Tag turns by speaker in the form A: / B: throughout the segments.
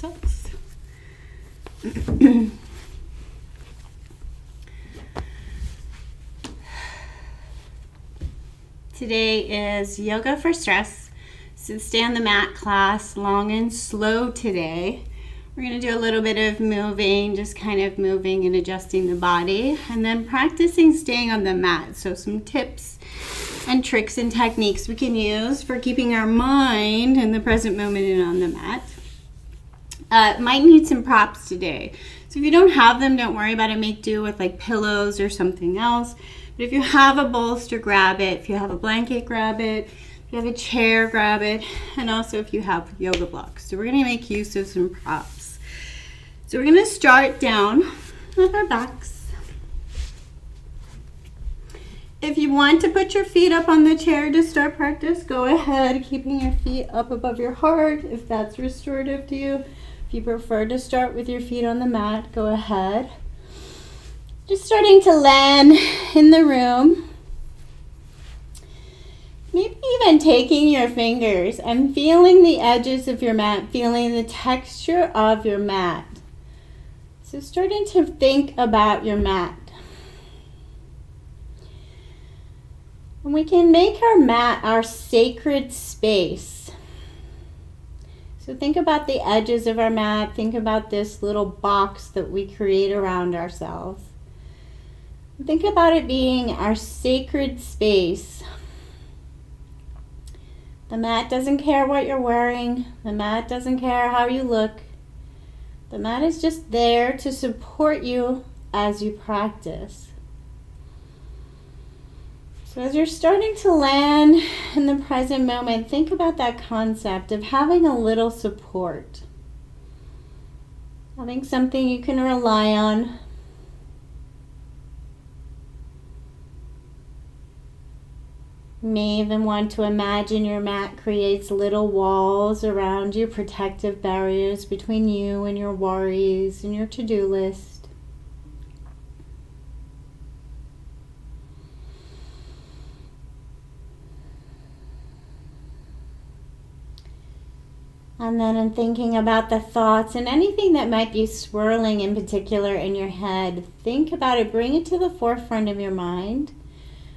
A: socks. Today is yoga for stress. So stay on the mat class, long and slow today. We're going to do a little bit of moving, just kind of moving and adjusting the body, and then practicing staying on the mat. So some tips and tricks and techniques we can use for keeping our mind in the present moment and on the mat. Might need some props today. So if you don't have them, don't worry about it. Make do with like pillows or something else. But if you have a bolster, grab it. If you have a blanket, grab it. If you have a chair, grab it. And also if you have yoga blocks. So we're going to make use of some props. So we're going to start down with our backs. If you want to put your feet up on the chair to start practice, go ahead, keeping your feet up above your heart if that's restorative to you. If you prefer to start with your feet on the mat, go ahead. Just starting to land in the room. Maybe even taking your fingers and feeling the edges of your mat, feeling the texture of your mat. So starting to think about your mat. And we can make our mat our sacred space. So think about the edges of our mat. Think about this little box that we create around ourselves. Think about it being our sacred space. The mat doesn't care what you're wearing. The mat doesn't care how you look. The mat is just there to support you as you practice. So as you're starting to land in the present moment, think about that concept of having a little support. Having something you can rely on. You may even want to imagine your mat creates little walls around you, protective barriers between you and your worries and your to-do list. And then in thinking about the thoughts and anything that might be swirling in particular in your head, think about it, bring it to the forefront of your mind.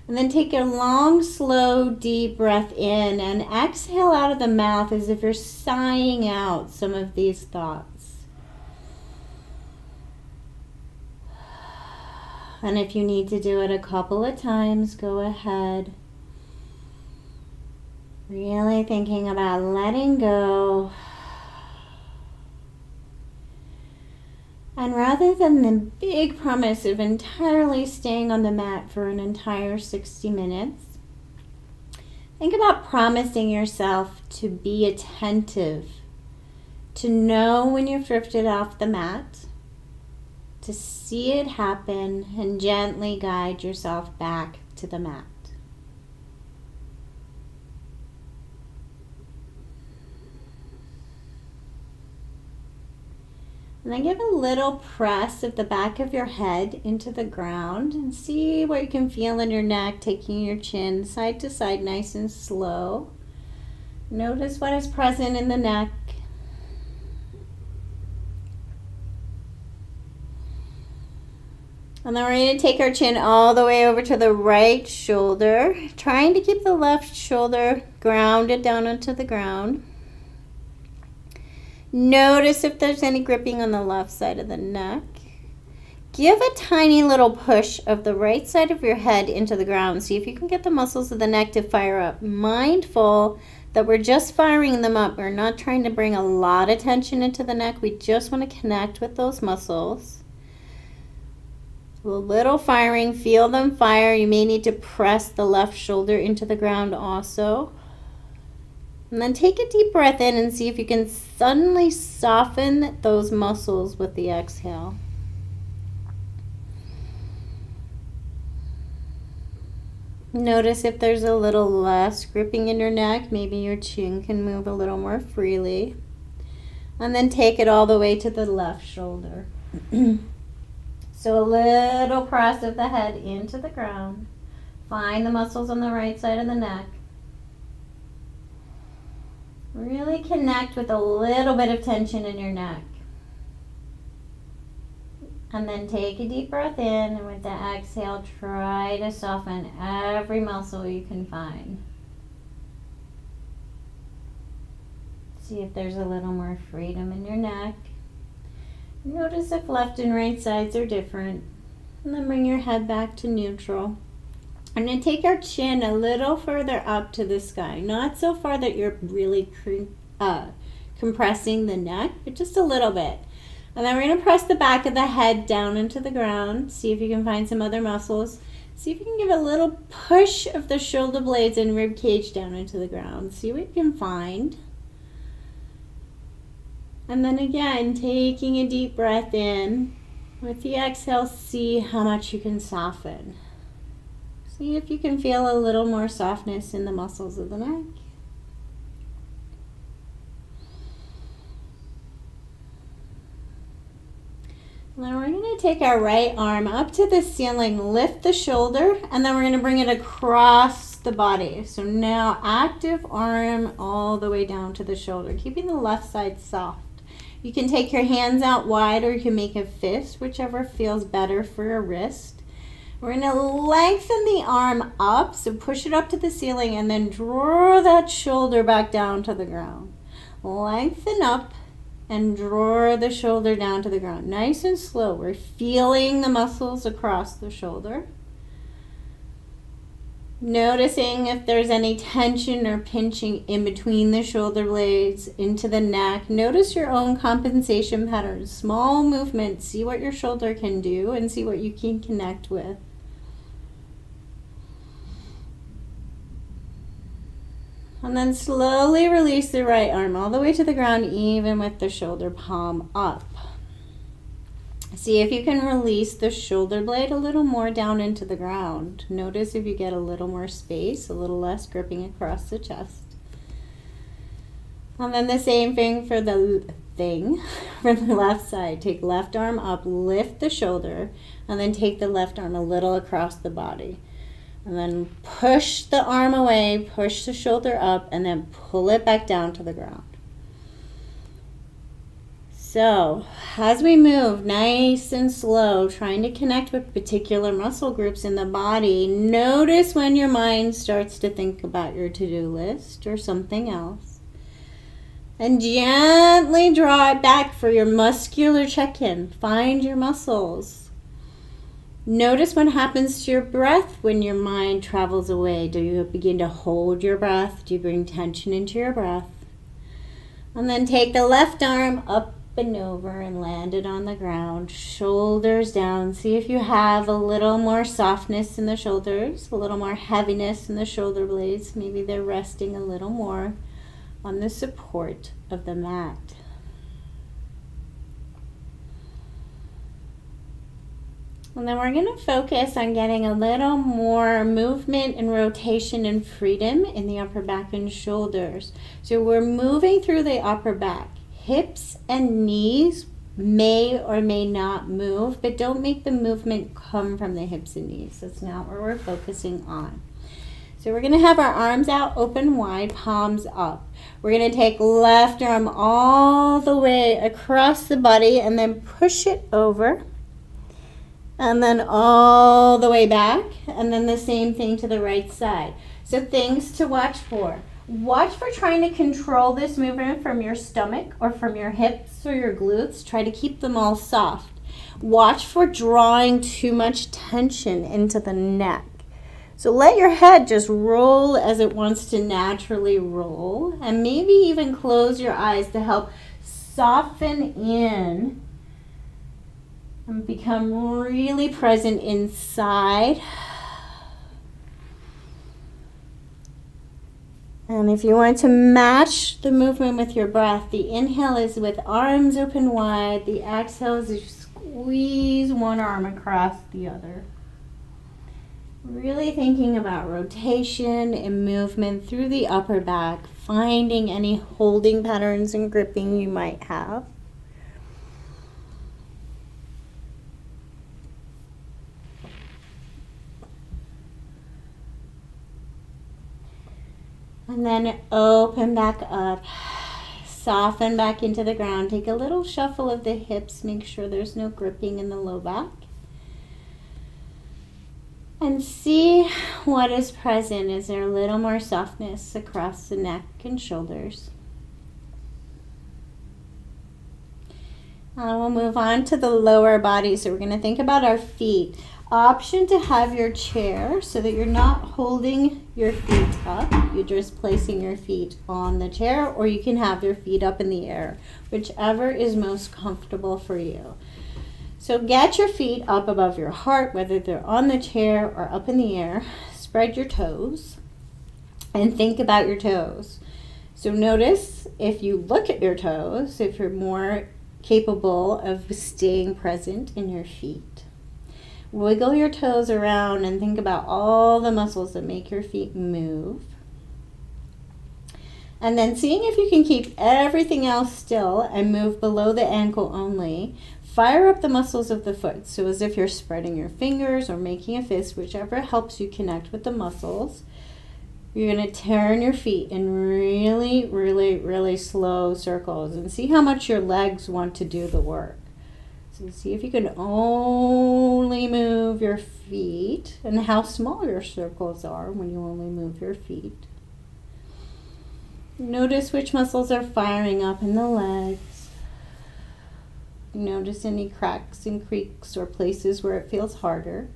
A: And then take a long, slow, deep breath in and exhale out of the mouth as if you're sighing out some of these thoughts. And if you need to do it a couple of times, go ahead. Really thinking about letting go. And rather than the big promise of entirely staying on the mat for an entire 60 minutes, think about promising yourself to be attentive, to know when you've drifted off the mat, to see it happen and gently guide yourself back to the mat. And then give a little press of the back of your head into the ground and see what you can feel in your neck, taking your chin side to side nice and slow. Notice what is present in the neck. And then we're going to take our chin all the way over to the right shoulder, trying to keep the left shoulder grounded down onto the ground. Notice if there's any gripping on the left side of the neck. Give a tiny little push of the right side of your head into the ground. See if you can get the muscles of the neck to fire up. Mindful that we're just firing them up. We're not trying to bring a lot of tension into the neck. We just want to connect with those muscles. A little firing, feel them fire. You may need to press the left shoulder into the ground also. And then take a deep breath in and see if you can suddenly soften those muscles with the exhale. Notice if there's a little less gripping in your neck. Maybe your chin can move a little more freely. And then take it all the way to the left shoulder. So a little press of the head into the ground. Find the muscles on the right side of the neck. Really connect with a little bit of tension in your neck. And then take a deep breath in, and with the exhale, try to soften every muscle you can find. See if there's a little more freedom in your neck. Notice if left and right sides are different. And then bring your head back to neutral. I'm going to take our chin a little further up to the sky. Not so far that you're really compressing the neck, but just a little bit. And then we're going to press the back of the head down into the ground. See if you can find some other muscles. See if you can give a little push of the shoulder blades and rib cage down into the ground. See what you can find. And then again, taking a deep breath in. With the exhale, see how much you can soften. See if you can feel a little more softness in the muscles of the neck. Now we're going to take our right arm up to the ceiling, lift the shoulder, and then we're going to bring it across the body. So now active arm all the way down to the shoulder, keeping the left side soft. You can take your hands out wide or you can make a fist, whichever feels better for your wrist. We're going to lengthen the arm up, so push it up to the ceiling and then draw that shoulder back down to the ground. Lengthen up and draw the shoulder down to the ground. Nice and slow. We're feeling the muscles across the shoulder. Noticing if there's any tension or pinching in between the shoulder blades into the neck. Notice your own compensation patterns. Small movements. See what your shoulder can do and see what you can connect with. And then slowly release the right arm all the way to the ground, even with the shoulder palm up. See if you can release the shoulder blade a little more down into the ground. Notice if you get a little more space, a little less gripping across the chest. And then the same thing for the left side. Take left arm up, lift the shoulder, and then take the left arm a little across the body. And then push the arm away, push the shoulder up, and then pull it back down to the ground. So, as we move nice and slow, trying to connect with particular muscle groups in the body, notice when your mind starts to think about your to-do list or something else. And gently draw it back for your muscular check-in. Find your muscles. Notice what happens to your breath when your mind travels away. Do you begin to hold your breath? Do you bring tension into your breath? And then take the left arm up and over and land it on the ground. Shoulders down. See if you have a little more softness in the shoulders, a little more heaviness in the shoulder blades. Maybe they're resting a little more on the support of the mat. And then we're going to focus on getting a little more movement and rotation and freedom in the upper back and shoulders. So we're moving through the upper back. Hips and knees may or may not move, but don't make the movement come from the hips and knees. That's not what we're focusing on. So we're going to have our arms out open wide, palms up. We're going to take left arm all the way across the body and then push it over. And then all the way back, and then the same thing to the right side. So things to watch for. Watch for trying to control this movement from your stomach or from your hips or your glutes. Try to keep them all soft. Watch for drawing too much tension into the neck. So let your head just roll as it wants to naturally roll, and maybe even close your eyes to help soften in and become really present inside. And if you want to match the movement with your breath, the inhale is with arms open wide. The exhale is you squeeze one arm across the other. Really thinking about rotation and movement through the upper back, finding any holding patterns and gripping you might have. And then open back up. Soften back into the ground. Take a little shuffle of the hips. Make sure there's no gripping in the low back. And see what is present. Is there a little more softness across the neck and shoulders? We'll move on to the lower body. So we're going to think about our feet. Option to have your chair so that you're not holding your feet up. You're just placing your feet on the chair, or you can have your feet up in the air, whichever is most comfortable for you. So get your feet up above your heart, whether they're on the chair or up in the air. Spread your toes and think about your toes. So notice if you look at your toes, if you're more capable of staying present in your feet. Wiggle your toes around and think about all the muscles that make your feet move. And then seeing if you can keep everything else still and move below the ankle only. Fire up the muscles of the foot. So as if you're spreading your fingers or making a fist, whichever helps you connect with the muscles. You're going to turn your feet in really, really, really slow circles and see how much your legs want to do the work. So see if you can only move your feet and how small your circles are when you only move your feet. Notice which muscles are firing up in the legs. Notice any cracks and creaks or places where it feels harder.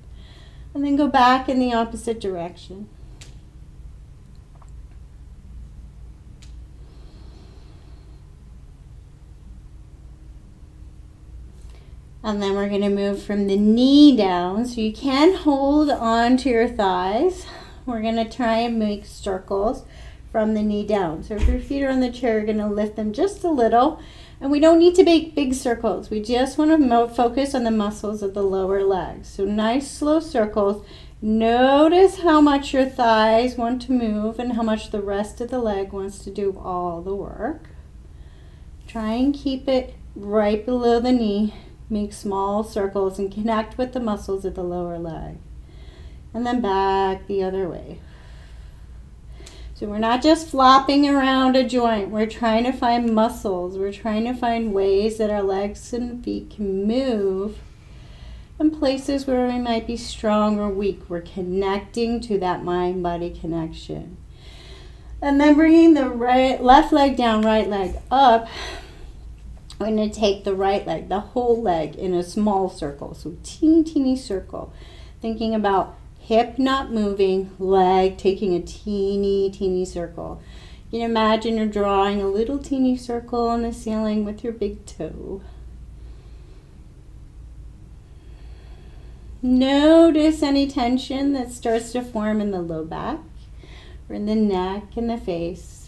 A: And then go back in the opposite direction. And then we're going to move from the knee down. So you can hold on to your thighs. We're going to try and make circles from the knee down. So if your feet are on the chair, you're going to lift them just a little. And we don't need to make big circles. We just want to focus on the muscles of the lower legs. So nice slow circles. Notice how much your thighs want to move and how much the rest of the leg wants to do all the work. Try and keep it right below the knee. Make small circles and connect with the muscles of the lower leg. And then back the other way. So we're not just flopping around a joint. We're trying to find muscles. We're trying to find ways that our legs and feet can move. And places where we might be strong or weak. We're connecting to that mind-body connection. And then bringing the left leg down, right leg up. We're going to take the right leg, the whole leg, in a small circle. So teeny circle. Thinking about hip not moving, leg taking a teeny circle. You can imagine you're drawing a little teeny circle on the ceiling with your big toe. Notice any tension that starts to form in the low back or in the neck and the face.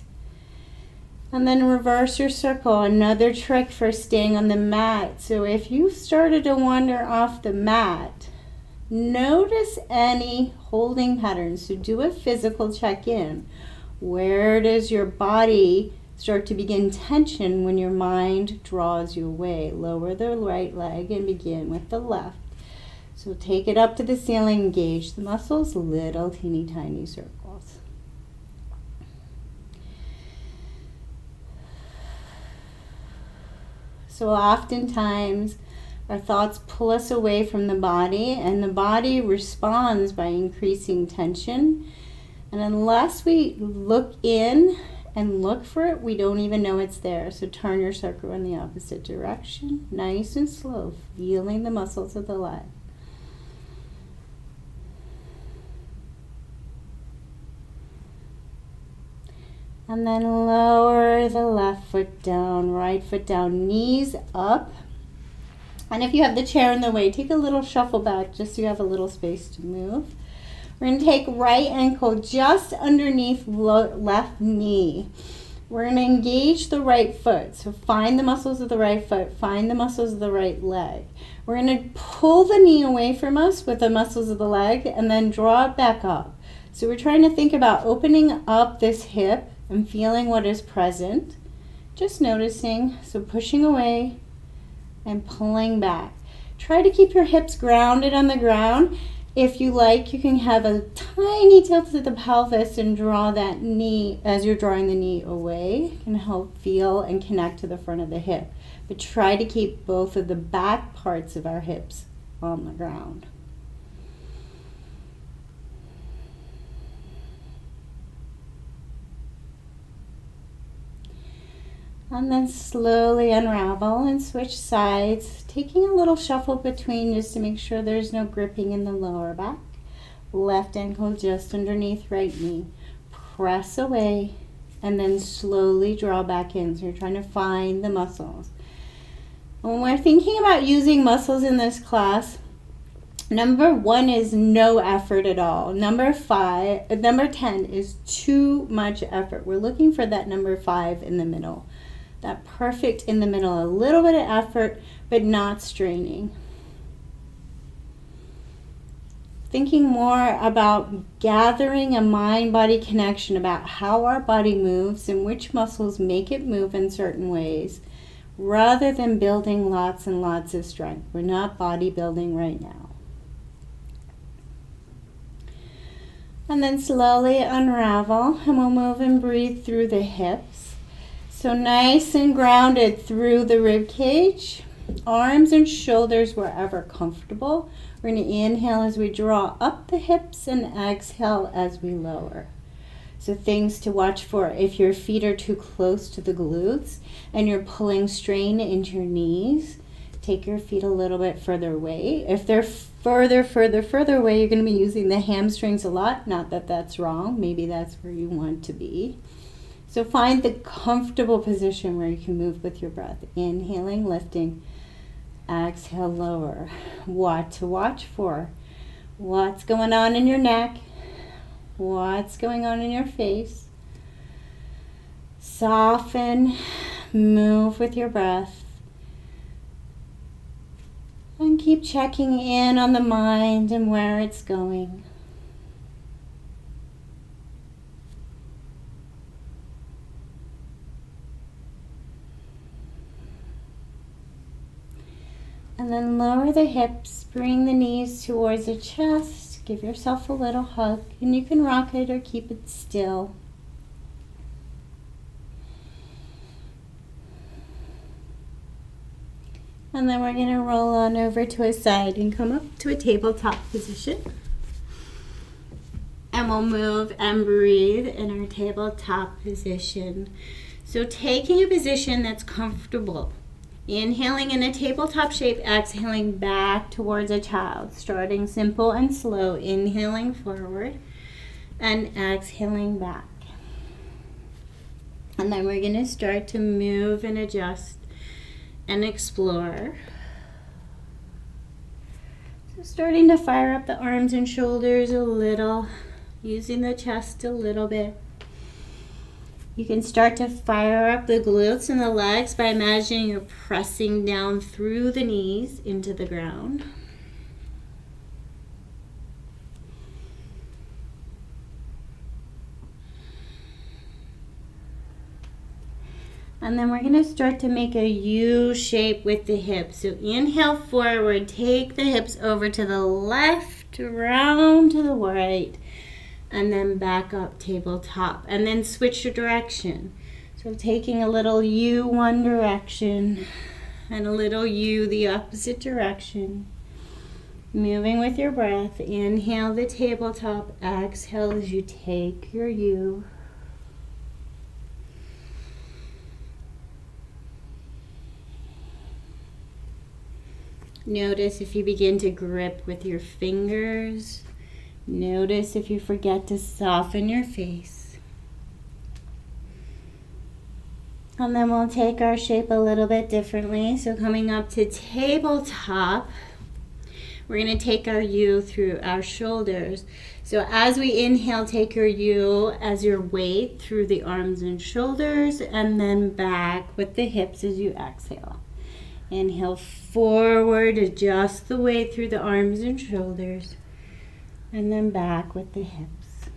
A: And then reverse your circle, another trick for staying on the mat. So if you started to wander off the mat, notice any holding patterns. So do a physical check-in. Where does your body start to begin tension when your mind draws you away? Lower the right leg and begin with the left. So take it up to the ceiling, engage the muscles, little teeny tiny circles. So oftentimes our thoughts pull us away from the body, and the body responds by increasing tension. And unless we look in and look for it, we don't even know it's there. So turn your circle in the opposite direction, nice and slow, feeling the muscles of the leg. And then lower the left foot down, right foot down, knees up. And if you have the chair in the way, take a little shuffle back just so you have a little space to move. We're going to take right ankle just underneath left knee. We're going to engage the right foot. So find the muscles of the right foot, find the muscles of the right leg. We're going to pull the knee away from us with the muscles of the leg and then draw it back up. So we're trying to think about opening up this hip and feeling what is present. Just noticing, so pushing away and pulling back. Try to keep your hips grounded on the ground If you like, you can have a tiny tilt to the pelvis and draw that knee as you're drawing the knee away. It can help feel and connect to the front of the hip. But try to keep both of the back parts of our hips on the ground. And then slowly unravel and switch sides, taking a little shuffle between just to make sure there's no gripping in the lower back. Left ankle just underneath right knee. Press away and then slowly draw back in. So you're trying to find the muscles. When we're thinking about using muscles in this class, number 1 is no effort at all. Number 10 is too much effort. We're looking for that number 5 in the middle. That perfect in the middle, a little bit of effort, but not straining. Thinking more about gathering a mind-body connection about how our body moves and which muscles make it move in certain ways, rather than building lots and lots of strength. We're not bodybuilding right now. And then slowly unravel, and we'll move and breathe through the hips. So nice and grounded through the rib cage, arms and shoulders wherever comfortable. We're going to inhale as we draw up the hips and exhale as we lower. So things to watch for: if your feet are too close to the glutes and you're pulling strain into your knees, take your feet a little bit further away. If they're further away, you're going to be using the hamstrings a lot. Not that that's wrong. Maybe that's where you want to be. So find the comfortable position where you can move with your breath. Inhaling, lifting. Exhale, lower. What to watch for? What's going on in your neck? What's going on in your face? Soften, move with your breath. And keep checking in on the mind and where it's going. And then lower the hips, bring the knees towards the chest, give yourself a little hug, and you can rock it or keep it still. And then we're going to roll on over to a side and come up to a tabletop position. And we'll move and breathe in our tabletop position. So taking a position that's comfortable. Inhaling in a tabletop shape, exhaling back towards a child. Starting simple and slow, inhaling forward and exhaling back. And then we're going to start to move and adjust and explore. So starting to fire up the arms and shoulders a little, using the chest a little bit. You can start to fire up the glutes and the legs by imagining you're pressing down through the knees into the ground. And then we're going to start to make a U shape with the hips. So inhale forward, take the hips over to the left, round to the right. And then back up tabletop, and then switch your direction. So taking a little U one direction and a little U the opposite direction. Moving with your breath. Inhale the tabletop, exhale as you take your U. Notice if you begin to grip with your fingers. Notice if you forget to soften your face. And then we'll take our shape a little bit differently. So coming up to tabletop, we're going to take our U through our shoulders. So as we inhale, take your U as your weight through the arms and shoulders, and then back with the hips as you exhale. Inhale forward, adjust the weight through the arms and shoulders. And then back with the hips.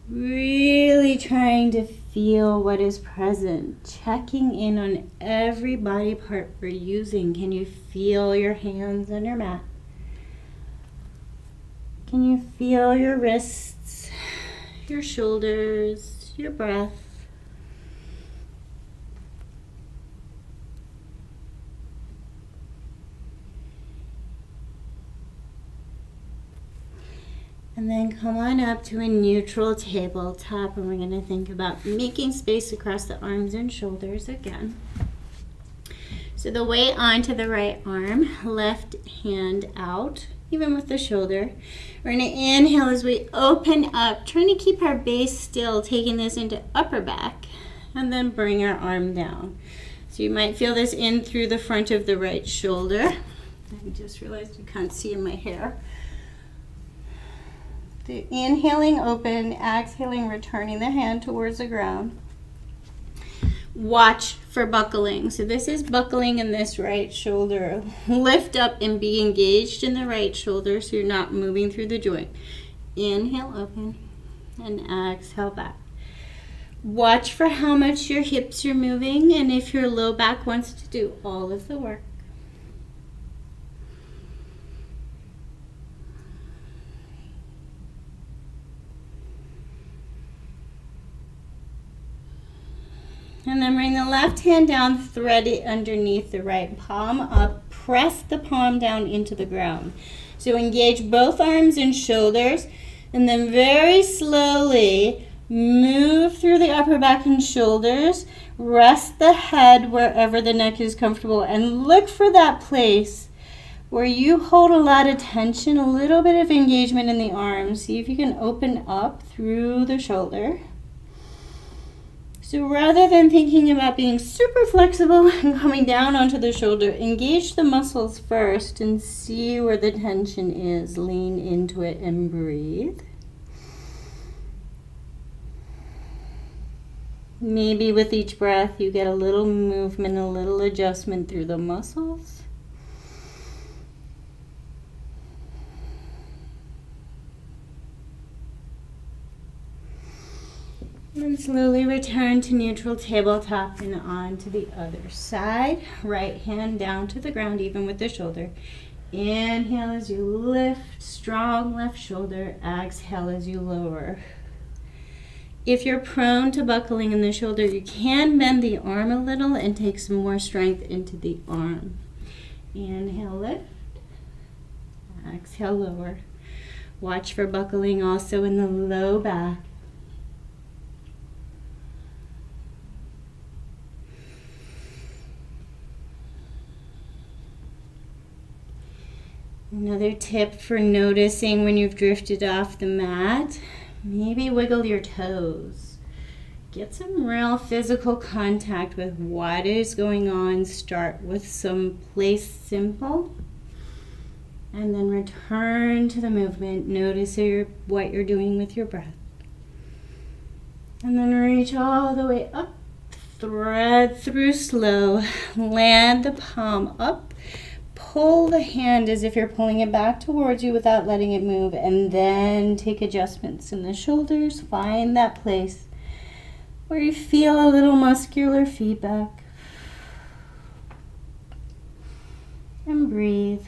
A: Really trying to feel what is present? Checking in on every body part we're using. Can you feel your hands on your mat? Can you feel your wrists, your shoulders, your breath? And then come on up to a neutral tabletop, and we're going to think about making space across the arms and shoulders again. So the weight onto the right arm, left hand out, even with the shoulder. We're going to inhale as we open up, trying to keep our base still, taking this into upper back, and then bring our arm down. So you might feel this in through the front of the right shoulder. I just realized you can't see in my hair. The inhaling open, exhaling, returning the hand towards the ground. Watch for buckling. So this is buckling in this right shoulder. Lift up and be engaged in the right shoulder so you're not moving through the joint. Inhale, open, and exhale back. Watch for how much your hips are moving and if your low back wants to do all of the work. And then bring the left hand down, thread it underneath the right palm up, press the palm down into the ground. So engage both arms and shoulders, and then very slowly move through the upper back and shoulders, rest the head wherever the neck is comfortable, and look for that place where you hold a lot of tension, a little bit of engagement in the arms. See if you can open up through the shoulder. So rather than thinking about being super flexible and coming down onto the shoulder, engage the muscles first and see where the tension is. Lean into it and breathe. Maybe with each breath you get a little movement, a little adjustment through the muscles. And slowly return to neutral tabletop and on to the other side. Right hand down to the ground, even with the shoulder. Inhale as you lift, strong left shoulder. Exhale as you lower. If you're prone to buckling in the shoulder, you can bend the arm a little and take some more strength into the arm. Inhale, lift. Exhale, lower. Watch for buckling also in the low back. Another tip for noticing when you've drifted off the mat, maybe wiggle your toes. Get some real physical contact with what is going on. Start with some place simple and then return to the movement. Notice what you're doing with your breath. And then reach all the way up, thread through slow, land the palm up. Pull the hand as if you're pulling it back towards you without letting it move, and then take adjustments in the shoulders. Find that place where you feel a little muscular feedback. And breathe.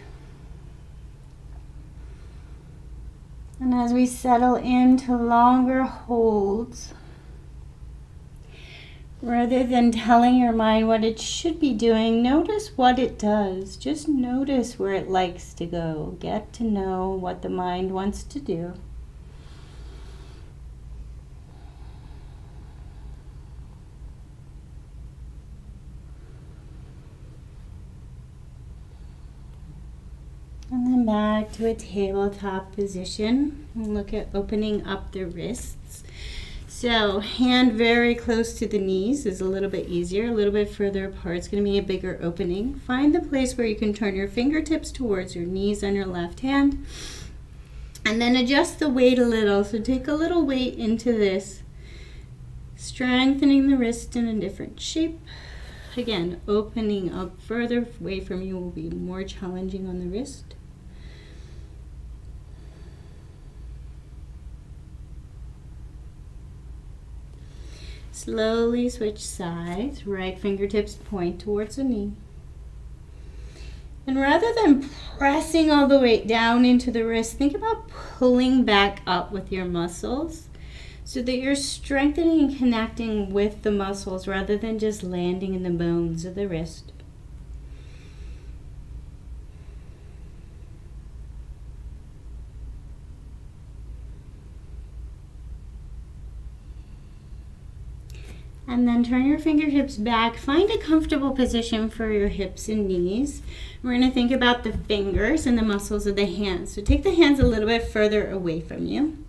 A: And as we settle into longer holds, rather than telling your mind what it should be doing, notice what it does. Just notice where it likes to go. Get to know what the mind wants to do. And then back to a tabletop position. And look at opening up the wrists. So hand very close to the knees is a little bit easier. A little bit further apart, it's going to be a bigger opening. Find the place where you can turn your fingertips towards your knees on your left hand. And then adjust the weight a little. So take a little weight into this. Strengthening the wrist in a different shape. Again, opening up further away from you will be more challenging on the wrist. Slowly switch sides. Right fingertips point towards the knee. And rather than pressing all the weight down into the wrist, think about pulling back up with your muscles so that you're strengthening and connecting with the muscles rather than just landing in the bones of the wrist. And then turn your fingertips back. Find a comfortable position for your hips and knees. We're going to think about the fingers and the muscles of the hands. So take the hands a little bit further away from you.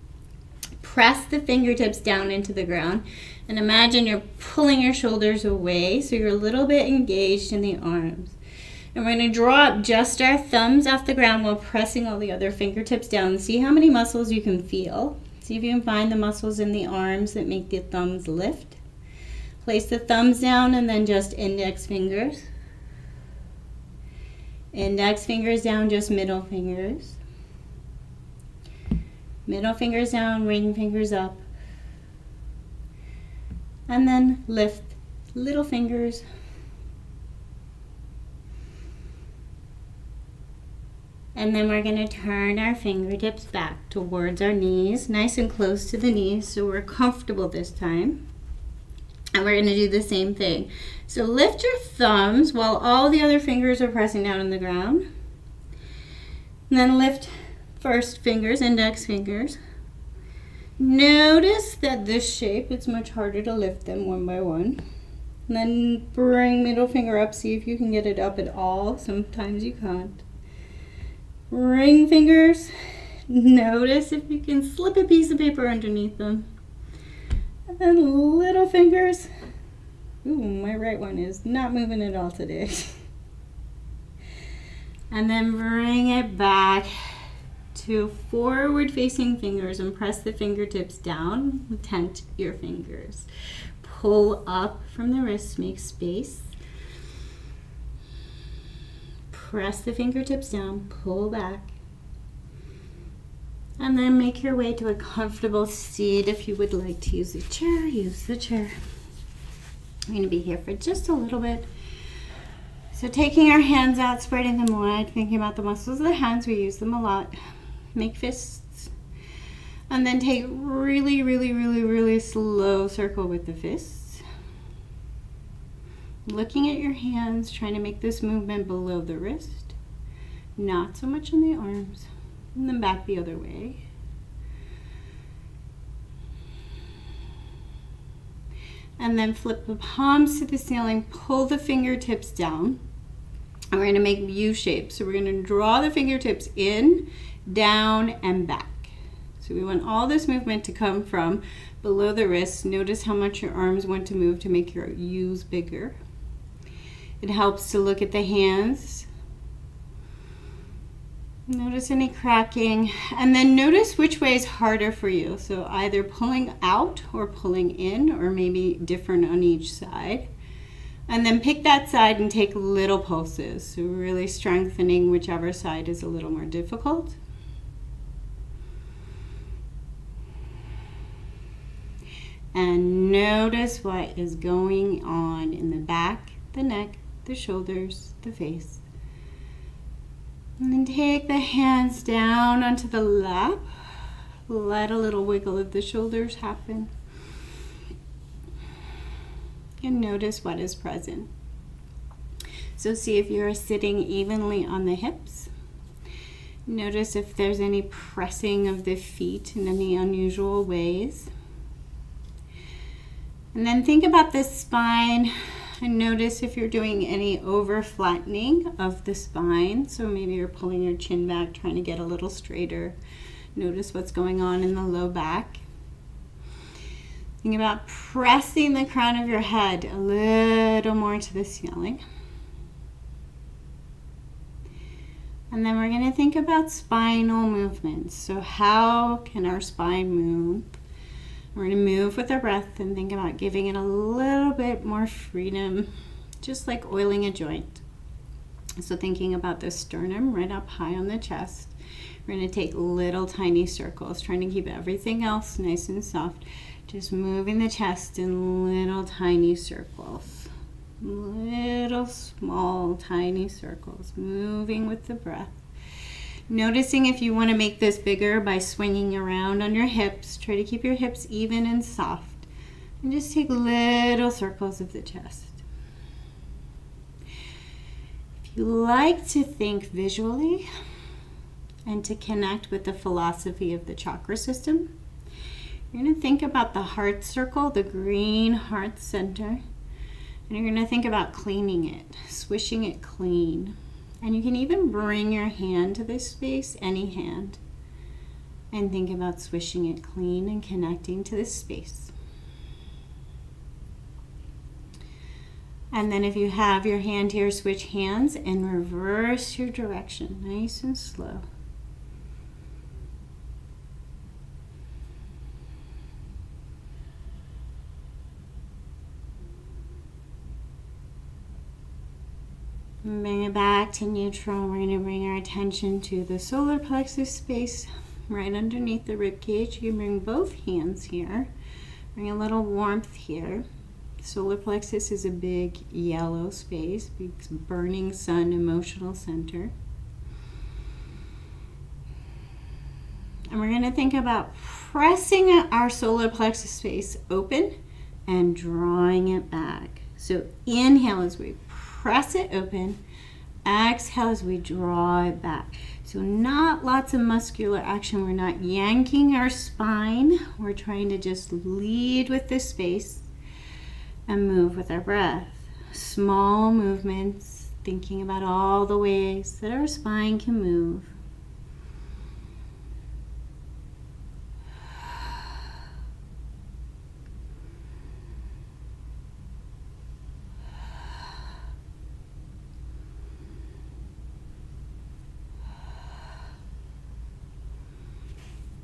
A: Press the fingertips down into the ground. And imagine you're pulling your shoulders away so you're a little bit engaged in the arms. And we're going to draw up just our thumbs off the ground while pressing all the other fingertips down. See how many muscles you can feel. See if you can find the muscles in the arms that make the thumbs lift. Place the thumbs down and then just index fingers. Index fingers down, just middle fingers. Middle fingers down, ring fingers up. And then lift little fingers. And then we're going to turn our fingertips back towards our knees, nice and close to the knees so we're comfortable this time. And we're going to do the same thing. So lift your thumbs while all the other fingers are pressing down on the ground. And then lift first fingers, index fingers. Notice that this shape, it's much harder to lift them one by one. And then bring middle finger up. See if you can get it up at all. Sometimes you can't. Ring fingers. Notice if you can slip a piece of paper underneath them. And then little fingers. Ooh, my right one is not moving at all today. And then bring it back to forward facing fingers and press the fingertips down. Tent your fingers. Pull up from the wrist, make space. Press the fingertips down, pull back. And then make your way to a comfortable seat. If you would like to use a chair, use the chair. I'm going to be here for just a little bit. So taking our hands out, spreading them wide, thinking about the muscles of the hands, we use them a lot. Make fists. And then take really slow circle with the fists. Looking at your hands, trying to make this movement below the wrist. Not so much in the arms. And then back the other way. And then flip the palms to the ceiling, pull the fingertips down. And we're going to make U shapes. So we're going to draw the fingertips in, down, and back. So we want all this movement to come from below the wrist. Notice how much your arms want to move to make your U's bigger. It helps to look at the hands. Notice any cracking, and then notice which way is harder for you. So either pulling out or pulling in, or maybe different on each side. And then pick that side and take little pulses. So really strengthening whichever side is a little more difficult. And notice what is going on in the back, the neck, the shoulders, the face. And then take the hands down onto the lap. Let a little wiggle of the shoulders happen. And notice what is present. So see if you're sitting evenly on the hips. Notice if there's any pressing of the feet in any unusual ways. And then think about the spine. And notice if you're doing any over flattening of the spine. So maybe you're pulling your chin back, trying to get a little straighter. Notice what's going on in the low back. Think about pressing the crown of your head a little more to the ceiling. And then we're going to think about spinal movements. So how can our spine move? We're going to move with our breath and think about giving it a little bit more freedom, just like oiling a joint. So thinking about the sternum right up high on the chest. We're going to take little tiny circles, trying to keep everything else nice and soft. Just moving the chest in little tiny circles. Little small tiny circles, moving with the breath. Noticing if you want to make this bigger by swinging around on your hips. Try to keep your hips even and soft. And just take little circles of the chest. If you like to think visually and to connect with the philosophy of the chakra system, you're going to think about the heart circle, the green heart center. And you're going to think about cleaning it, swishing it clean. And you can even bring your hand to this space, any hand, and think about swishing it clean and connecting to this space. And then if you have your hand here, switch hands and reverse your direction, nice and slow. Bring it back to neutral. We're going to bring our attention to the solar plexus space right underneath the rib cage. You can bring both hands here. Bring a little warmth here. Solar plexus is a big yellow space, big burning sun emotional center. And we're going to think about pressing our solar plexus space open and drawing it back. So inhale as we press it open. Exhale as we draw it back. So not lots of muscular action. We're not yanking our spine. We're trying to just lead with this space and move with our breath. Small movements, thinking about all the ways that our spine can move.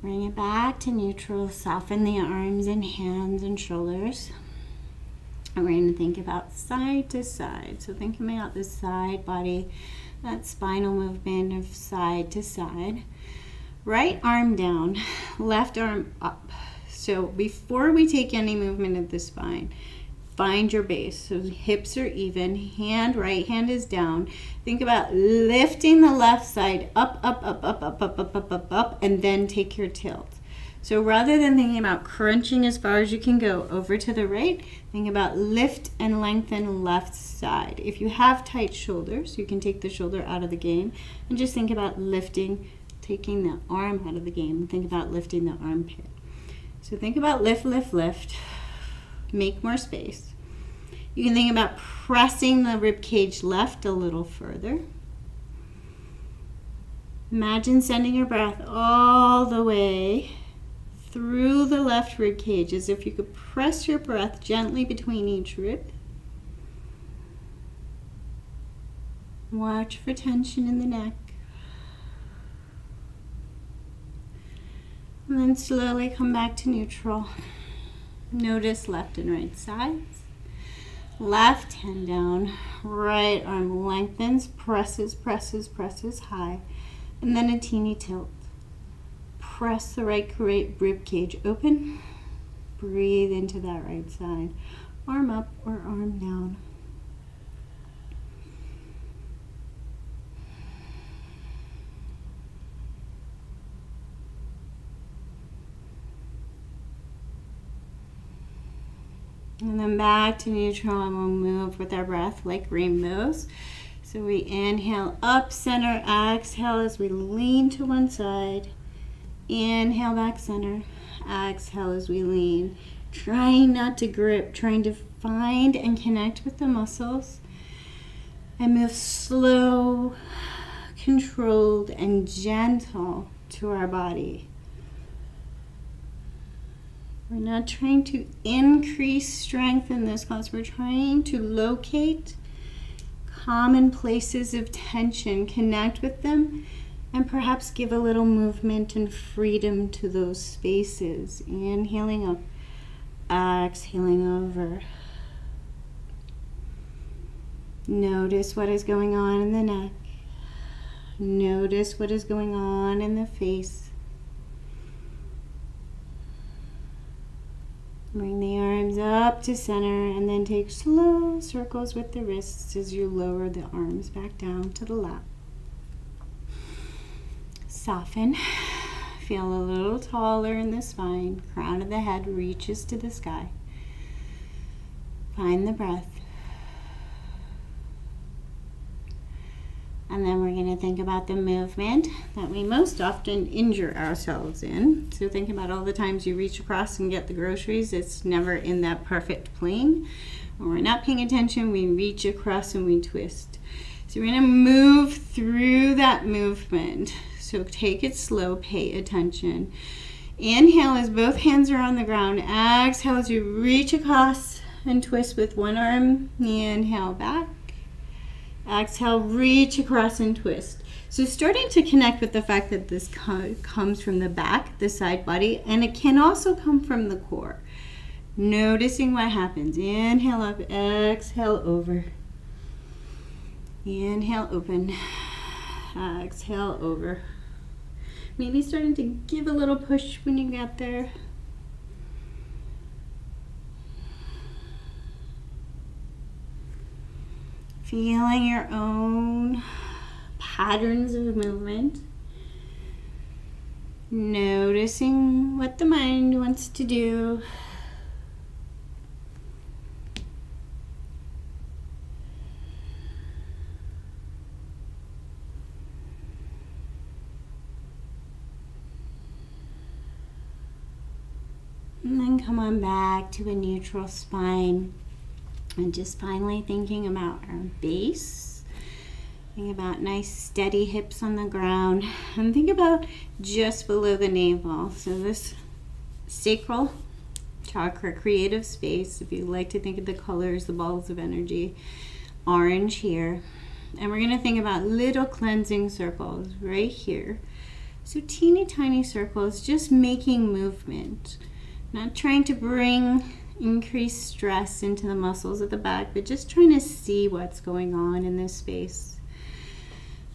A: Bring it back to neutral. Soften the arms and hands and shoulders. And we're going to think about side to side. So thinking about the side body, that spinal movement of side to side. Right arm down, left arm up. So before we take any movement of the spine, find your base. So hips are even, right hand is down. Think about lifting the left side up, up, up, up, up, up, up, up, up, up, and then take your tilt. So rather than thinking about crunching as far as you can go over to the right, think about lift and lengthen left side. If you have tight shoulders, you can take the shoulder out of the game and just think about lifting, taking the arm out of the game. Think about lifting the armpit. So think about lift, lift, lift. Make more space. You can think about pressing the rib cage left a little further. Imagine sending your breath all the way through the left rib cage, as if you could press your breath gently between each rib. Watch for tension in the neck. And then slowly come back to neutral. Notice left and right sides. Left hand down, right arm lengthens, presses, presses, presses high, and then a teeny tilt. Press the right rib cage open. Breathe into that right side. Arm up or arm down. And then back to neutral, and we'll move with our breath like rainbows. So we inhale up, center, exhale as we lean to one side. Inhale back center, exhale as we lean. Trying not to grip, trying to find and connect with the muscles. And move slow, controlled, and gentle to our body. We're not trying to increase strength in this class. We're trying to locate common places of tension, connect with them, and perhaps give a little movement and freedom to those spaces. Inhaling up, exhaling over. Notice what is going on in the neck. Notice what is going on in the face. Bring the arms up to center and then take slow circles with the wrists as you lower the arms back down to the lap. Soften. Feel a little taller in the spine. Crown of the head reaches to the sky. Find the breath. And then we're going to think about the movement that we most often injure ourselves in. So think about all the times you reach across and get the groceries. It's never in that perfect plane. When we're not paying attention, we reach across and we twist. So we're going to move through that movement. So take it slow, pay attention. Inhale as both hands are on the ground. Exhale as you reach across and twist with one arm. Inhale back. Exhale, reach across and twist. So starting to connect with the fact that this comes from the back, the side body, and it can also come from the core. Noticing what happens. Inhale up, exhale over. Inhale, open. Exhale, over. Maybe starting to give a little push when you get there. Feeling your own patterns of movement. Noticing what the mind wants to do. And then come on back to a neutral spine. And just finally thinking about our base. Think about nice steady hips on the ground. And think about just below the navel. So this sacral chakra, creative space, if you like to think of the colors, the balls of energy, orange here. And we're going to think about little cleansing circles right here. So teeny tiny circles, just making movement. Not trying to bring increased stress into the muscles at the back, but just trying to see what's going on in this space.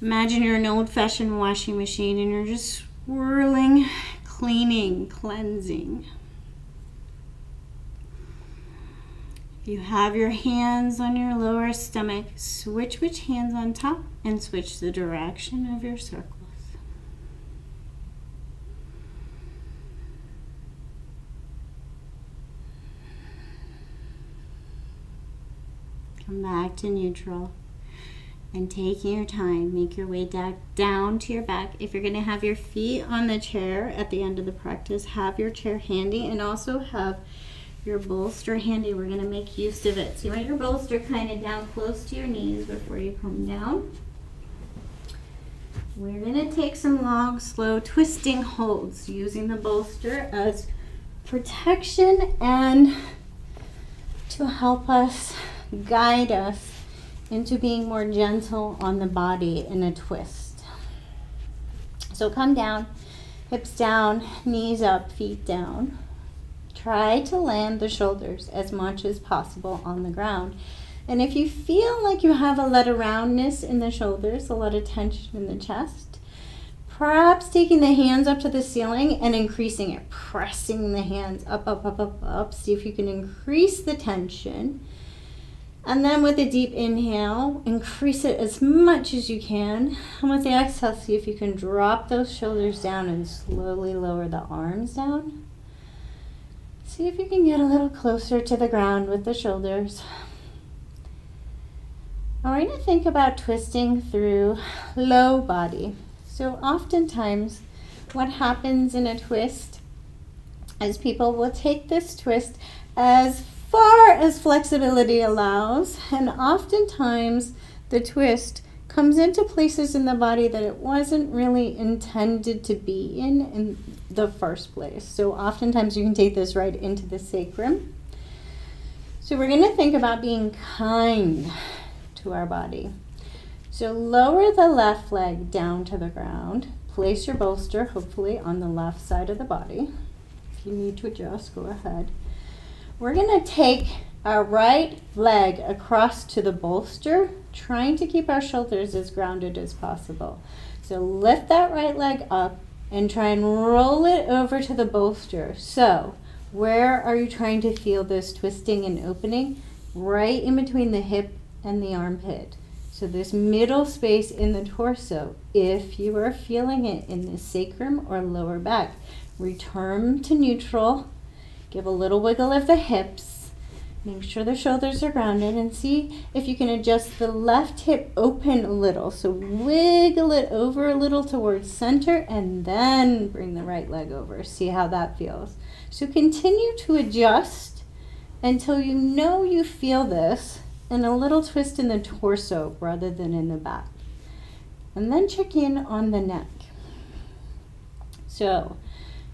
A: Imagine you're an old-fashioned washing machine and you're just swirling, cleaning, cleansing. If you have your hands on your lower stomach, switch which hand's on top and switch the direction of your circles. Come back to neutral and taking your time, make your way down to your back. If you're going to have your feet on the chair at the end of the practice, have your chair handy and also have your bolster handy. We're going to make use of it. So you want your bolster kind of down close to your knees before you come down. We're going to take some long, slow twisting holds using the bolster as protection and to help us guide us into being more gentle on the body in a twist. So come down, hips down, knees up, feet down. Try to land the shoulders as much as possible on the ground. And if you feel like you have a lot of roundness in the shoulders, a lot of tension in the chest, perhaps taking the hands up to the ceiling and increasing it, pressing the hands up, up, up, up, up. See if you can increase the tension. And then with a deep inhale, increase it as much as you can. And with the exhale, see if you can drop those shoulders down and slowly lower the arms down. See if you can get a little closer to the ground with the shoulders. Now we're going to think about twisting through low body. So oftentimes what happens in a twist is people will take this twist as far as flexibility allows, and oftentimes the twist comes into places in the body that it wasn't really intended to be in the first place. So oftentimes you can take this right into the sacrum. So we're going to think about being kind to our body. So lower the left leg down to the ground. Place your bolster hopefully on the left side of the body. If you need to adjust, go ahead. We're going to take our right leg across to the bolster, trying to keep our shoulders as grounded as possible. So lift that right leg up and try and roll it over to the bolster. So Where are you trying to feel this twisting and opening? Right in between the hip and the armpit. So this middle space in the torso, if you are feeling it in the sacrum or lower back, return to neutral. Give a little wiggle of the hips. Make sure the shoulders are grounded and see if you can adjust the left hip open a little. So wiggle it over a little towards center and then bring the right leg over. See how that feels. So continue to adjust until you know you feel this and a little twist in the torso rather than in the back. And then check in on the neck. So,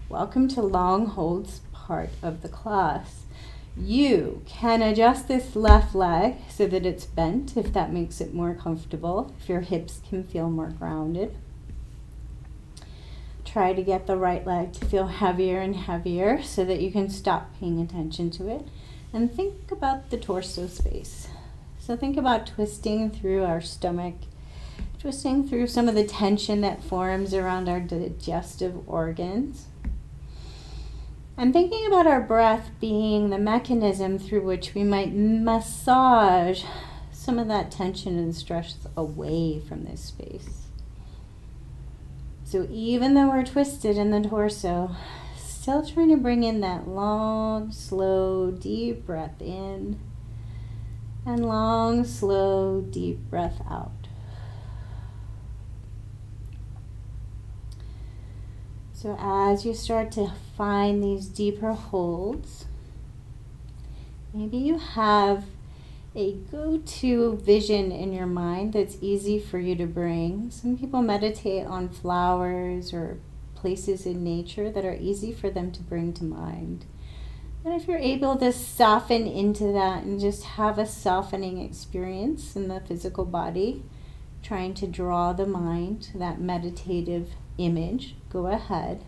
A: welcome to long holds part of the class. You can adjust this left leg so that it's bent if that makes it more comfortable, if your hips can feel more grounded. Try to get the right leg to feel heavier and heavier so that you can stop paying attention to it. And think about the torso space. So think about twisting through our stomach, twisting through some of the tension that forms around our digestive organs. I'm thinking about our breath being the mechanism through which we might massage some of that tension and stress away from this space. So even though we're twisted in the torso, still trying to bring in that long, slow, deep breath in and long, slow, deep breath out. So as you start to find these deeper holds, maybe you have a go-to vision in your mind that's easy for you to bring. Some people meditate on flowers or places in nature that are easy for them to bring to mind. And if you're able to soften into that and just have a softening experience in the physical body, trying to draw the mind to that meditative image, go ahead.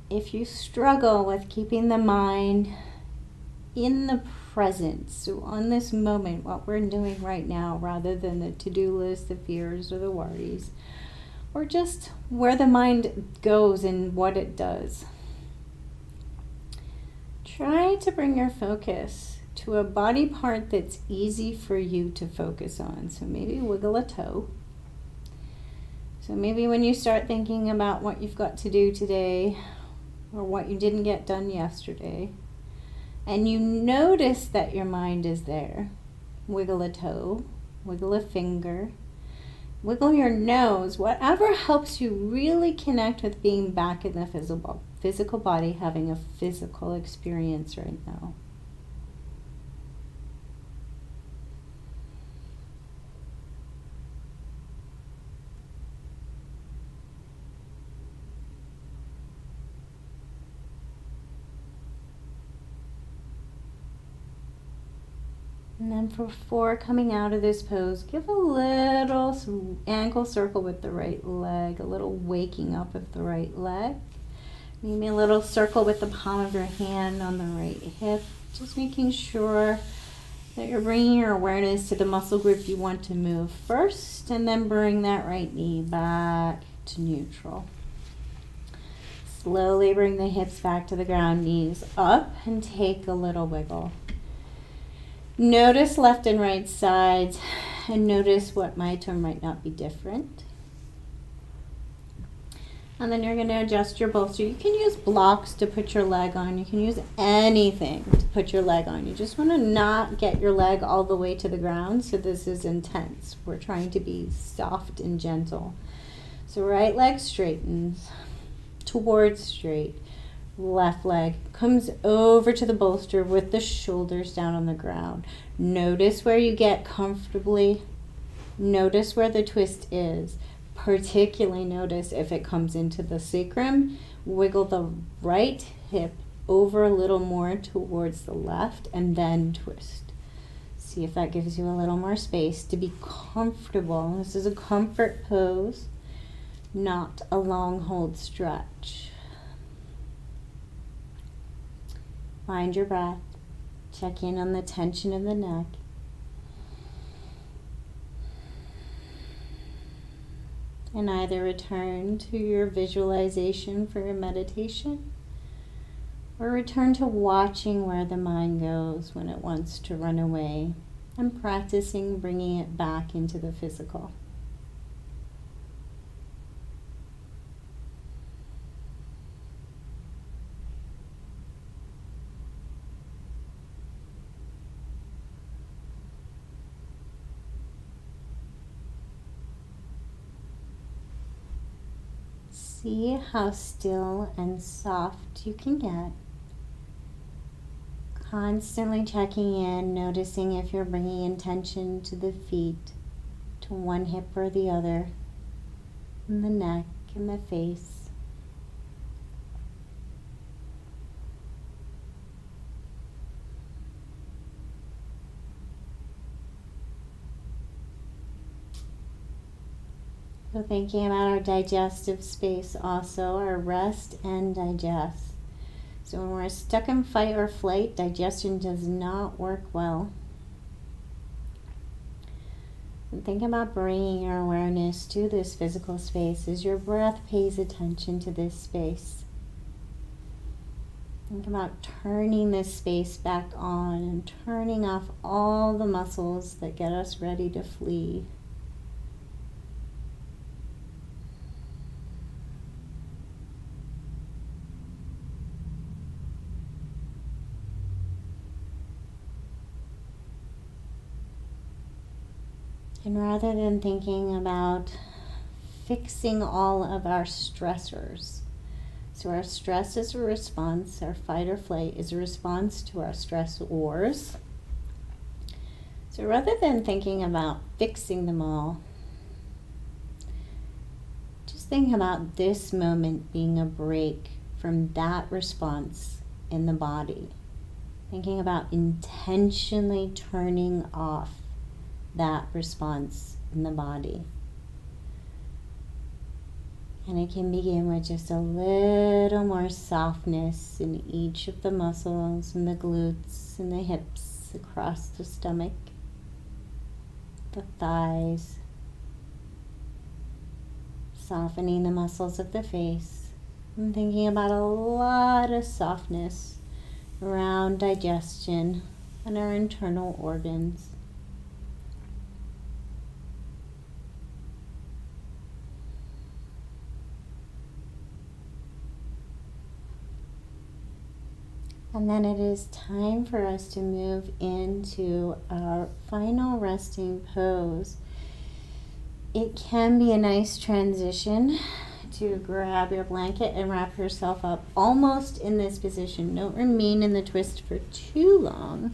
A: If you struggle with keeping the mind in the present, so on this moment, what we're doing right now, rather than the to-do list, the fears, or the worries, or just where the mind goes and what it does, try to bring your focus to a body part that's easy for you to focus on. So maybe wiggle a toe. So maybe when you start thinking about what you've got to do today or what you didn't get done yesterday, and you notice that your mind is there, wiggle a toe, wiggle a finger, wiggle your nose, whatever helps you really connect with being back in the physical body, having a physical experience right now. And then for 4, coming out of this pose, give a little ankle circle with the right leg, a little waking up of the right leg. Maybe a little circle with the palm of your hand on the right hip, just making sure that you're bringing your awareness to the muscle group you want to move first, and then bring that right knee back to neutral. Slowly bring the hips back to the ground, knees up, and take a little wiggle. Notice left and right sides, and notice what might or might not be different. And then you're going to adjust your bolster. You can use blocks to put your leg on. You can use anything to put your leg on. You just want to not get your leg all the way to the ground, so this is intense. We're trying to be soft and gentle. So right leg straightens towards straight. Left leg comes over to the bolster with the shoulders down on the ground. Notice where you get comfortably. Notice where the twist is. Particularly notice if it comes into the sacrum. Wiggle the right hip over a little more towards the left and then twist. See if that gives you a little more space to be comfortable. This is a comfort pose, not a long hold stretch. Find your breath. Check in on the tension of the neck. and either return to your visualization for your meditation or return to watching where the mind goes when it wants to run away and practicing bringing it back into the physical. See how still and soft you can get. Constantly checking in, noticing if you're bringing intention to the feet, to one hip or the other, and the neck and the face. So thinking about our digestive space also, our rest and digest. So when we're stuck in fight or flight, digestion does not work well. And think about bringing your awareness to this physical space as your breath pays attention to this space. Think about turning this space back on and turning off all the muscles that get us ready to flee. And rather than thinking about fixing all of our stressors, so our stress is a response, our fight or flight is a response to our stressors. So rather than thinking about fixing them all, just think about this moment being a break from that response in the body. Thinking about intentionally turning off that response in the body. And it can begin with just a little more softness in each of the muscles and the glutes and the hips across the stomach, the thighs, softening the muscles of the face. I'm thinking about a lot of softness around digestion and our internal organs. And then it is time for us to move into our final resting pose. It can be a nice transition to grab your blanket and wrap yourself up almost in this position. Don't remain in the twist for too long.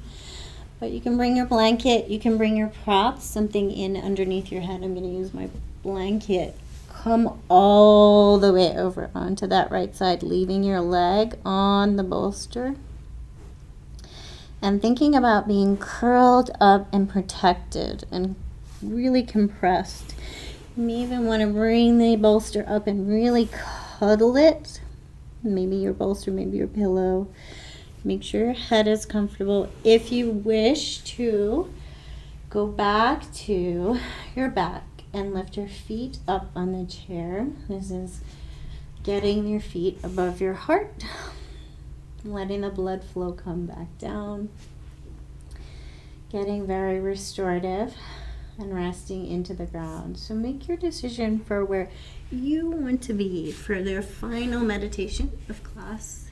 A: But you can bring your blanket, you can bring your props, something in underneath your head. I'm going to use my blanket. Come all the way over onto that right side, leaving your leg on the bolster. And thinking about being curled up and protected and really compressed. You may even want to bring the bolster up and really cuddle it. Maybe your bolster, maybe your pillow. Make sure your head is comfortable. If you wish to, go back to your back and lift your feet up on the chair. This is getting your feet above your heart. Letting the blood flow come back down. Getting very restorative and resting into the ground. So make your decision for where you want to be for their final meditation of class.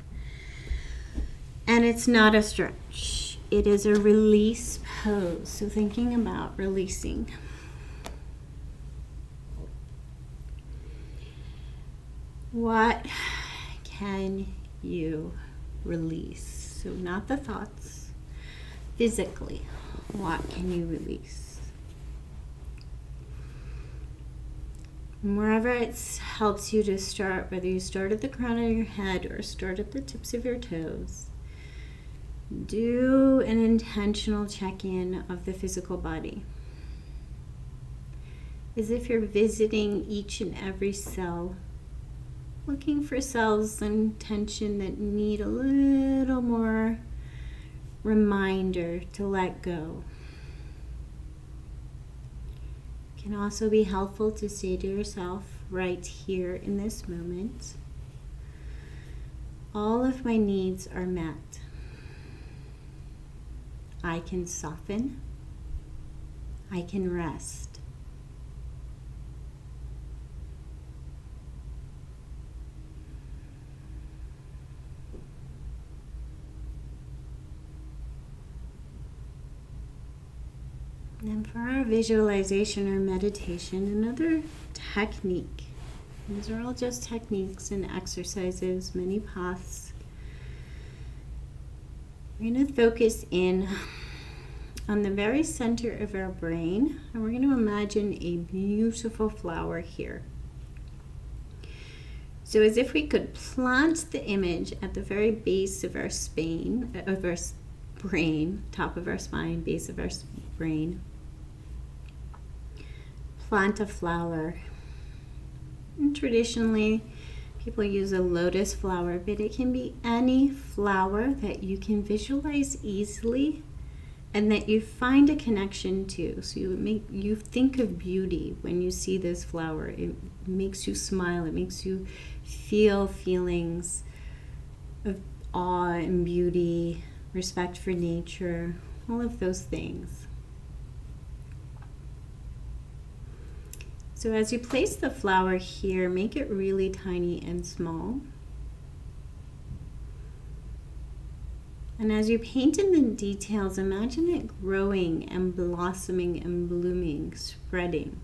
A: And it's not a stretch. It is a release pose. So thinking about releasing. What can you release? So not the thoughts, physically, what can you release? And wherever it helps you to start, whether you start at the crown of your head or start at the tips of your toes, do an intentional check-in of the physical body. As if you're visiting each and every cell, looking for cells in tension that need a little more reminder to let go. It can also be helpful to say to yourself, right here in this moment. All of my needs are met. I can soften. I can rest. And for our visualization or meditation, another technique. These are all just techniques and exercises, many paths. We're going to focus in on the very center of our brain, and we're going to imagine a beautiful flower here. So as if we could plant the image at the very base of our brain, top of our spine, base of our brain. Plant a flower. And traditionally, people use a lotus flower, but it can be any flower that you can visualize easily and that you find a connection to. So you think of beauty when you see this flower. It makes you smile. It makes you feel feelings of awe and beauty, respect for nature, all of those things. So as you place the flower here, make it really tiny and small. And as you paint in the details, imagine it growing and blossoming and blooming, spreading.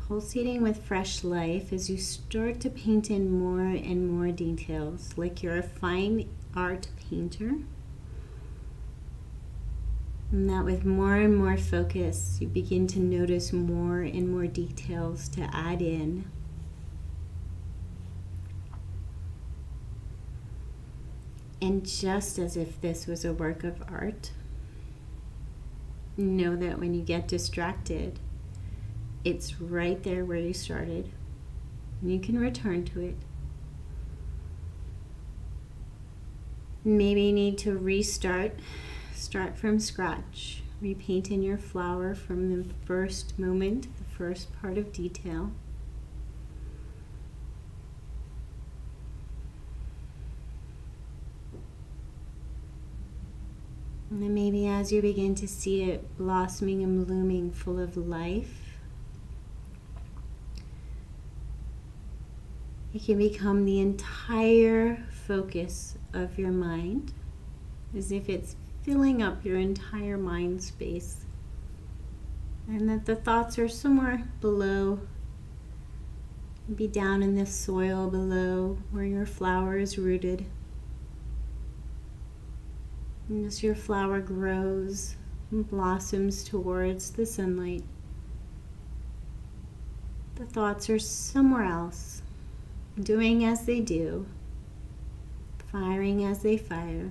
A: Pulsating with fresh life as you start to paint in more and more details, like you're a fine art painter. And that with more and more focus, you begin to notice more and more details to add in. And just as if this was a work of art, know that when you get distracted, it's right there where you started, and you can return to it. Maybe you need to start from scratch, repaint in your flower from the first moment, the first part of detail. And then maybe as you begin to see it blossoming and blooming full of life, it can become the entire focus of your mind, as if it's filling up your entire mind space. And that the thoughts are somewhere below, maybe down in the soil below where your flower is rooted. And as your flower grows and blossoms towards the sunlight, the thoughts are somewhere else, doing as they do, firing as they fire.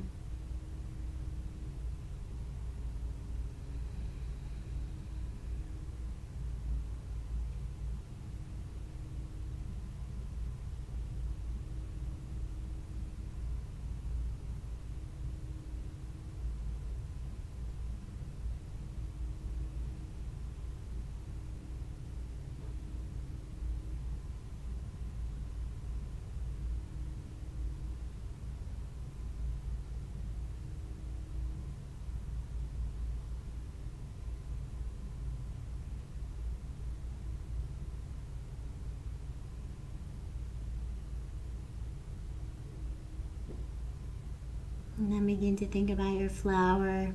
A: And then begin to think about your flower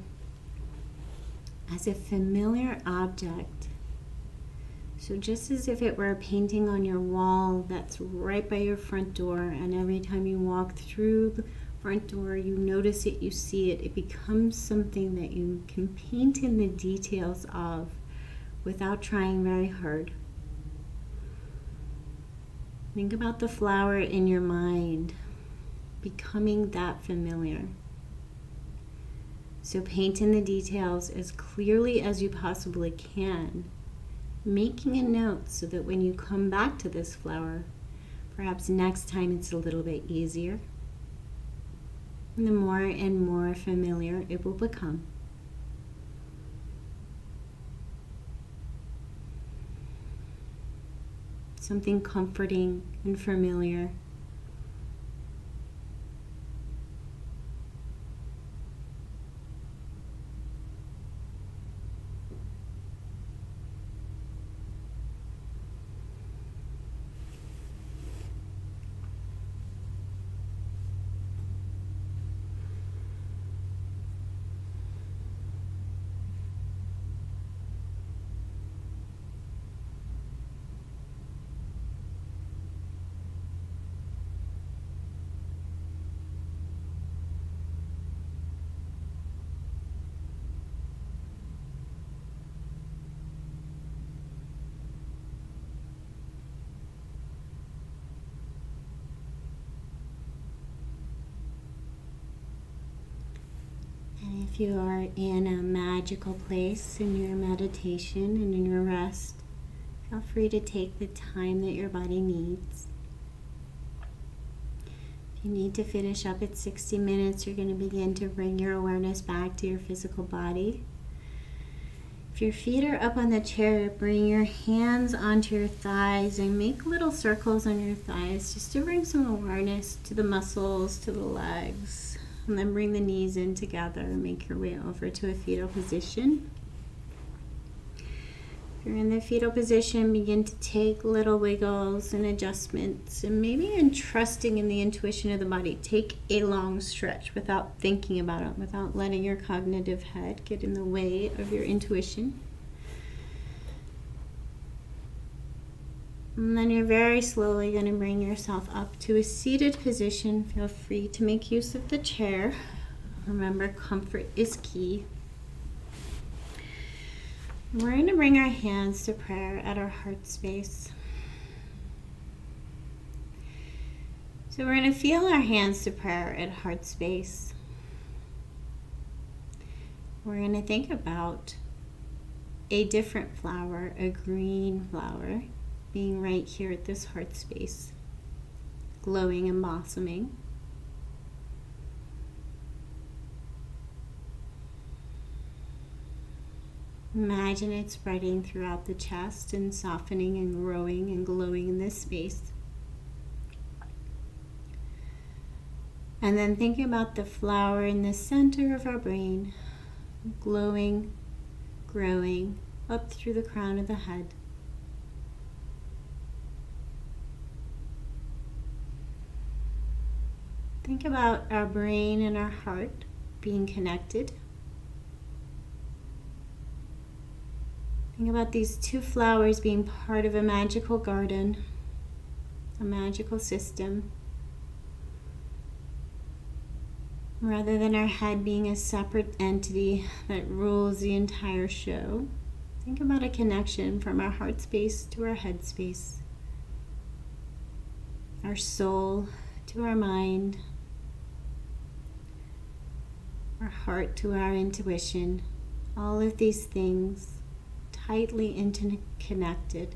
A: as a familiar object. So just as if it were a painting on your wall that's right by your front door, and every time you walk through the front door, you notice it, you see it, it becomes something that you can paint in the details of without trying very hard. Think about the flower in your mind, becoming that familiar. So paint in the details as clearly as you possibly can, making a note so that when you come back to this flower, perhaps next time it's a little bit easier. And the more and more familiar it will become. something comforting and familiar. And if you are in a magical place in your meditation and in your rest, feel free to take the time that your body needs. If you need to finish up at 60 minutes, you're going to begin to bring your awareness back to your physical body. If your feet are up on the chair, bring your hands onto your thighs and make little circles on your thighs just to bring some awareness to the muscles, to the legs. And then bring the knees in together and make your way over to a fetal position. If you're in the fetal position, begin to take little wiggles and adjustments, and maybe in trusting in the intuition of the body, take a long stretch without thinking about it, without letting your cognitive head get in the way of your intuition. And then you're very slowly going to bring yourself up to a seated position. Feel free to make use of the chair. Remember, comfort is key. We're going to bring our hands to prayer at our heart space. So we're going to feel our hands to prayer at heart space. We're going to think about a different flower, a green flower, being right here at this heart space, glowing and blossoming. Imagine it spreading throughout the chest and softening and growing and glowing in this space. And then think about the flower in the center of our brain, glowing, growing up through the crown of the head. Think about our brain and our heart being connected. Think about these two flowers being part of a magical garden, a magical system, rather than our head being a separate entity that rules the entire show. Think about a connection from our heart space to our head space, our soul to our mind, our heart to our intuition. All of these things tightly interconnected.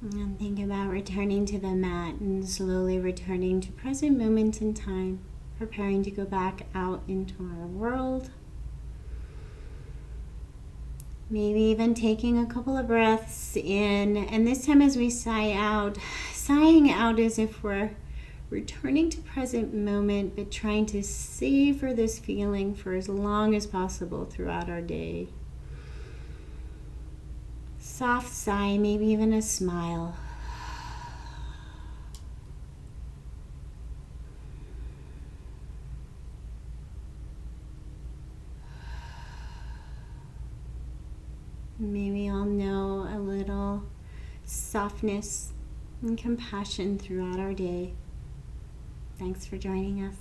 A: And think about returning to the mat and slowly returning to present moment in time, preparing to go back out into our world. Maybe even taking a couple of breaths in, and this time as we sigh out, sighing out as if we're returning to present moment, but trying to savor this feeling for as long as possible throughout our day. Soft sigh, maybe even a smile. May we all know a little softness and compassion throughout our day. Thanks for joining us.